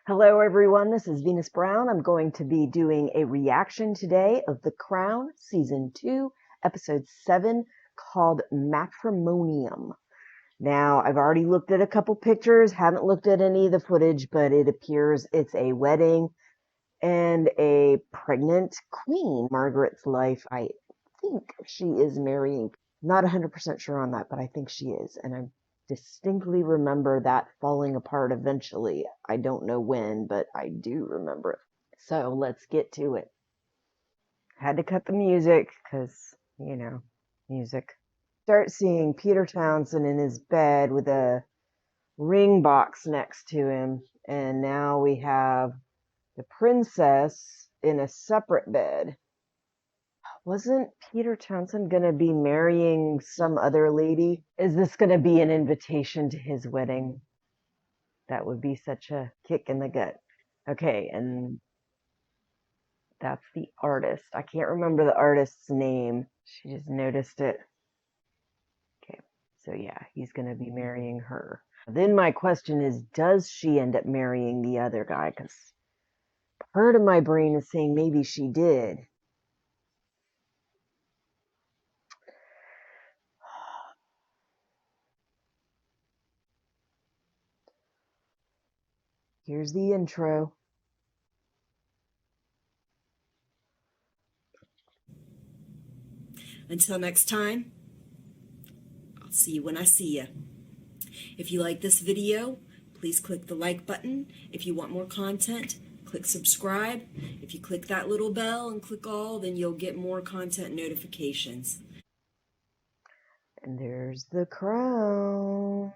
Hello everyone, this is Venus Brown. I'm going to be doing a reaction today of The Crown Season 2, Episode 7, called Matrimonium. Now, I've already looked at a couple pictures, haven't looked at any of the footage, but it appears it's a wedding and a pregnant queen. Margaret's life, I think she is marrying. Not 100% sure on that, but I think she is, and I'm distinctly remember that falling apart eventually. I don't know when, but I do remember it. So let's get to it. Had to cut the music because, music. Start seeing Peter Townsend in his bed with a ring box next to him. And now we have the princess in a separate bed. Wasn't Peter Townsend going to be marrying some other lady? Is this going to be an invitation to his wedding? That would be such a kick in the gut. Okay, and that's the artist. I can't remember the artist's name. She just noticed it. Okay, so yeah, he's going to be marrying her. Then my question is, does she end up marrying the other guy? Because part of my brain is saying maybe she did. Here's the intro. Until next time, I'll see you when I see you. If you like this video, please click the like button. If you want more content, click subscribe. If you click that little bell and click all, then you'll get more content notifications. And there's the crown.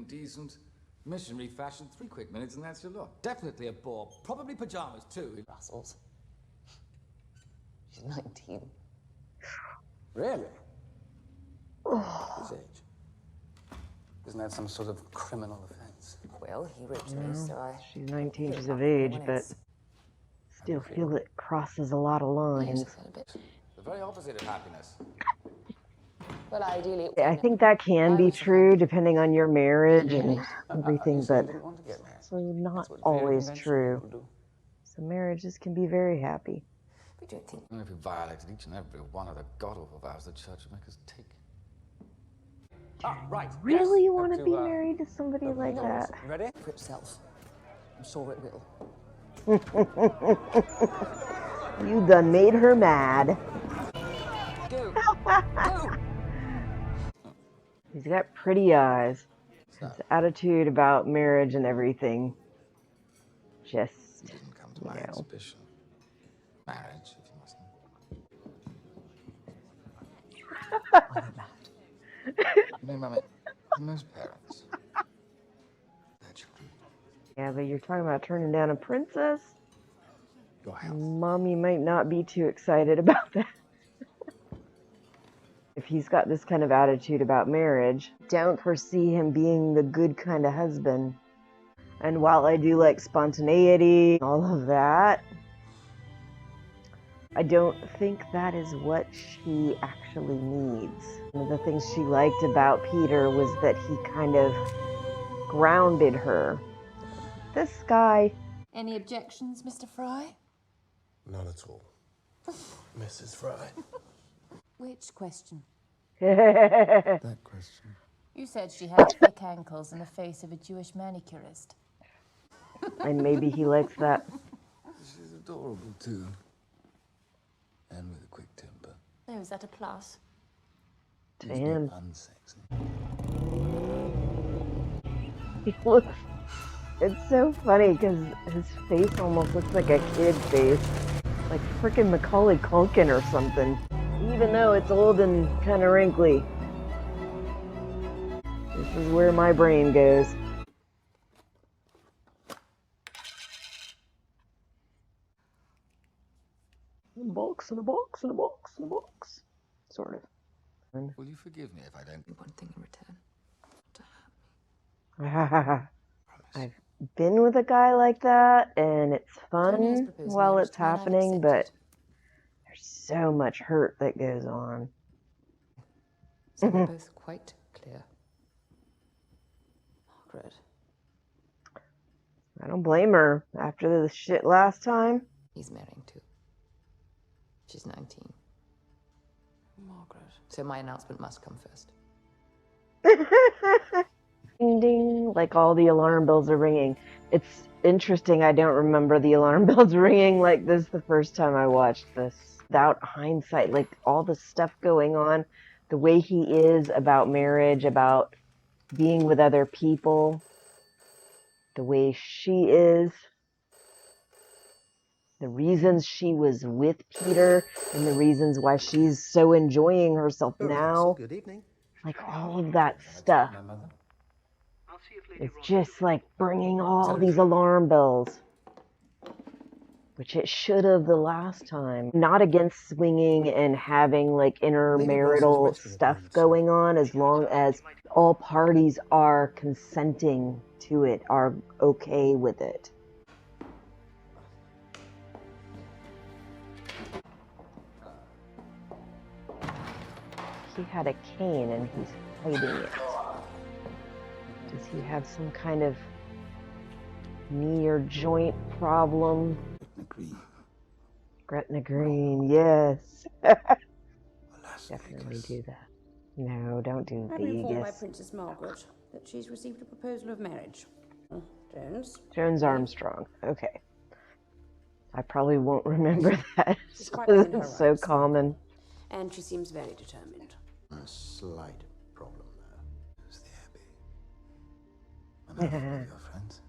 Decent, missionary fashion, 3 quick minutes and that's your lot. Definitely a bore. Probably pajamas too. Brussels. She's 19. Really? His age. Isn't that some sort of criminal offense? Well, he raped me, so I... She's 19, she's of age, but still feel it crosses a lot of lines. The very opposite of happiness. Well, ideally... I think that can be true depending on your marriage and everything, but it's not always true. So marriages can be very happy. We don't think... And if we violated each and every one of the god-awful vows the church would make us take. Right. Really yes. want to be married to somebody like that? Ready? For itself. I'm sure it will. You done made her mad. Go! Go! He's got pretty eyes. His attitude about marriage and everything. Just, You didn't come to my exhibition. Marriage, if you mustn't. I'm mad. You know, Mummy, most parents, their children. yeah, but you're talking about turning down a princess? Your health. Mommy might not be too excited about that. If he's got this kind of attitude about marriage, don't foresee him being the good kind of husband. And while I do like spontaneity, all of that, I don't think that is what she actually needs. One of the things she liked about Peter was that he kind of grounded her. This guy... Any objections, Mr. Fry? Not at all. Mrs. Fry. Which question? That question. You said she had thick ankles and the face of a Jewish manicurist. And maybe he likes that. She's adorable too. And with a quick temper. Oh, is that a plus? To him. Unsexy. He looks... It's so funny because his face almost looks like a kid face. Like frickin' Macaulay Culkin or something. Even though it's old and kind of wrinkly. This is where my brain goes. In a box, in a box, in a box, in a box. Sort of. Will you forgive me if I don't? One thing in return. To hurt me. I've been with a guy like that, and it's Tony's fun proposed while marriage it's to me, and I've happening, but accepted. there's so much hurt that goes on. So we're both quite clear. Margaret. I don't blame her after the shit last time. He's marrying too. She's 19. Margaret. So my announcement must come first. Ding ding, like all the alarm bells are ringing. It's interesting, I don't remember the alarm bells ringing like this the first time I watched this. Without hindsight, like all the stuff going on, the way he is about marriage, about being with other people, the way she is, the reasons she was with Peter, and the reasons why she's so enjoying herself now. Good evening. Like all of that stuff. It's just like bringing all these alarm bells, which it should have the last time. Not against swinging and having like intermarital stuff going on, as long as all parties are consenting to it, are okay with it. He had a cane and he's hiding it. Does he have some kind of knee or joint problem? Gretna Green, yes. Definitely do that. No, don't do I've been informed by Vegas. Princess Margaret that she's received a proposal of marriage. Jones? Jones Armstrong. Okay. I probably won't remember that. She's quite within her It's so rights. common. And she seems very determined. A slight problem there. Who's the Abbey? Enough of your friends.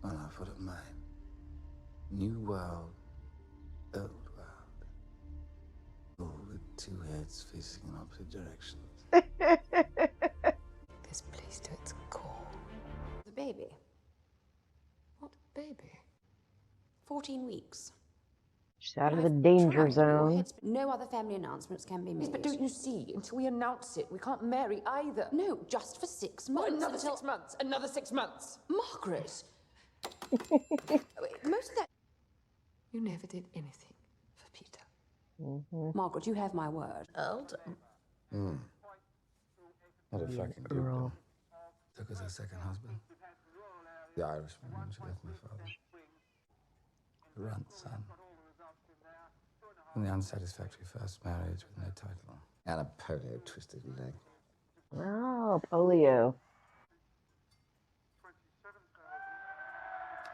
Enough of mine. New world, old world. All with two heads facing in opposite directions. This place to its core. The baby. What baby? 14 weeks. She's out of the I've danger tried, but your zone. head's- No other family announcements can be made. Yes, but don't you see? Until we announce it, we can't marry either. No, just for 6 What, months. another until... 6 months. Another 6 months. Margaret! Most of that... You never did anything for Peter. Margaret, you have my word. Not a fucking Girl. Took us a second husband. The Irishman when she left my father. The runt son. And the unsatisfactory first marriage with no title. And a polio twisted leg. Oh, polio.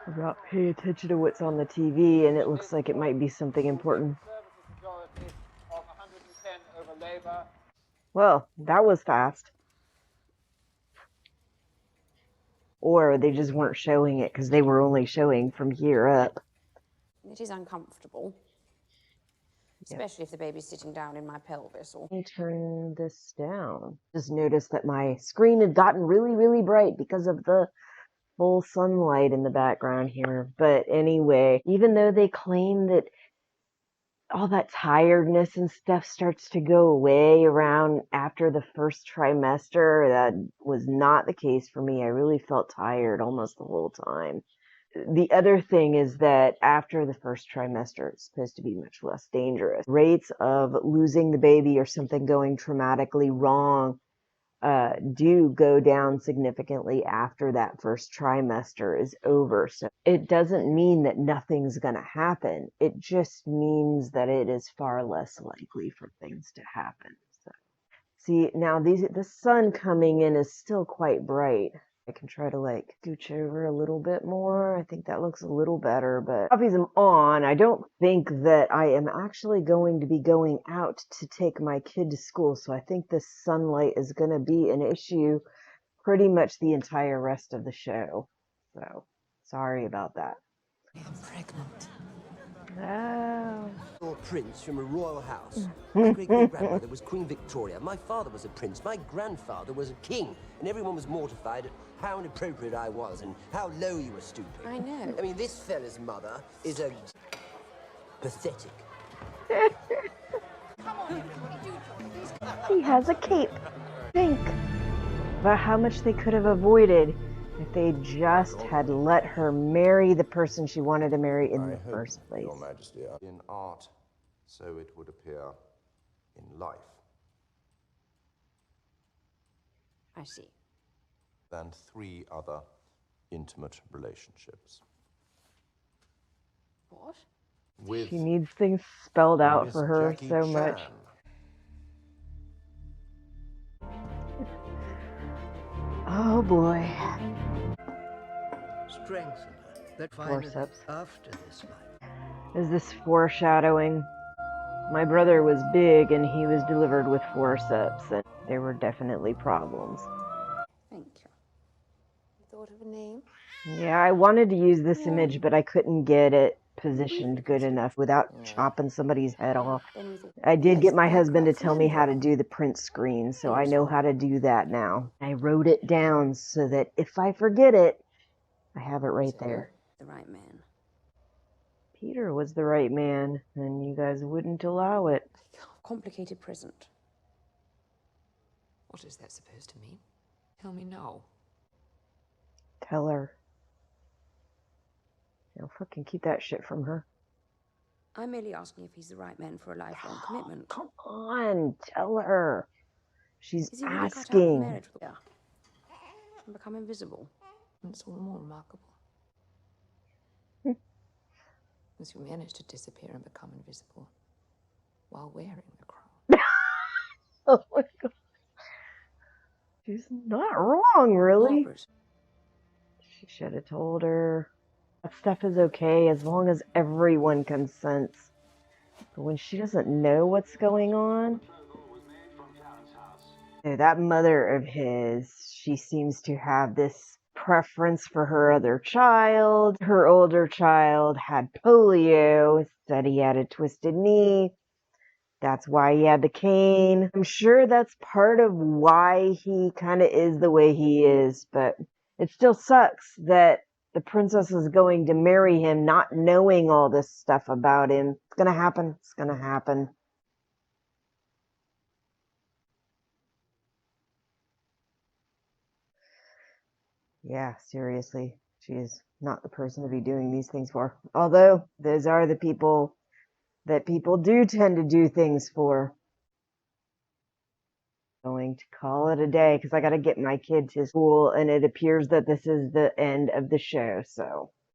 About pay attention to what's on the TV, and it looks like it might be something important. Well, that was fast. Or they just weren't showing it because they were only showing from here up. It is uncomfortable. Especially if the baby's sitting down in my pelvis or... Let me turn this down. Just noticed that my screen had gotten really, really bright because of the full sunlight in the background here. But anyway, even though they claim that all that tiredness and stuff starts to go away around after the first trimester, that was not the case for me. I really felt tired almost the whole time. The other thing is that after the first trimester, it's supposed to be much less dangerous. Rates of losing the baby or something going traumatically wrong do go down significantly after that first trimester is over. So it doesn't mean that nothing's going to happen. It just means that it is far less likely for things to happen. So, see, now the sun coming in is still quite bright. I can try to like scooch over a little bit more. I think that looks a little better, but copies am on. I don't think that I am actually going to be going out to take my kid to school, so I think this sunlight is going to be an issue pretty much the entire rest of the show. So, sorry about that. I'm pregnant. Oh. Or prince from a royal house. My great-great-grandmother was Queen Victoria. My father was a prince. My grandfather was a king. And everyone was mortified at how inappropriate I was and how low you were stooping. I know. I mean, this fella's mother is a... pathetic. He has a cape. Think about how much they could have avoided if they just had let her marry the person she wanted to marry in the first place. Your Majesty, in art, so it would appear in life. I see. than 3 other intimate relationships. What? With She needs things spelled out Miss for her Jackie so Chan. much. Oh boy. Strengthen her. That finally, Forceps. after this life. Is this foreshadowing? My brother was big and he was delivered with forceps, and there were definitely problems. Thank you. You thought of a name? Yeah, I wanted to use this image, but I couldn't get it positioned good enough without chopping somebody's head off. Then we thought, I did yes, get my like husband to tell me how to Fernando. do the print screen, so I know how to do that now. I wrote it down so that if I forget it, I have it right there. The right man. Peter was the right man, and you guys wouldn't allow it. Complicated present. What is that supposed to mean? Tell me now. Tell her. I'll fucking keep that shit from her. I'm merely asking if he's the right man for a lifelong commitment. Come on, tell her. She's Is he really cut out for asking. marriage? Yeah. And become invisible. And it's all the more remarkable. As you managed to disappear and become invisible while wearing the crown. Oh my god. She's not wrong, really. Margaret. She should have told her. That stuff is okay as long as everyone consents. But when she doesn't know what's going on... That mother of his, she seems to have this preference for her other child. Her older child had polio, said he had a twisted knee. That's why he had the cane. I'm sure that's part of why he kind of is the way he is, but it still sucks that the princess is going to marry him not knowing all this stuff about him. It's gonna happen. It's gonna happen. Yeah, seriously. She is not the person to be doing these things for. Although, those are the people that people do tend to do things for. Going to call it a day because I got to get my kid to school, and it appears that this is the end of the show, so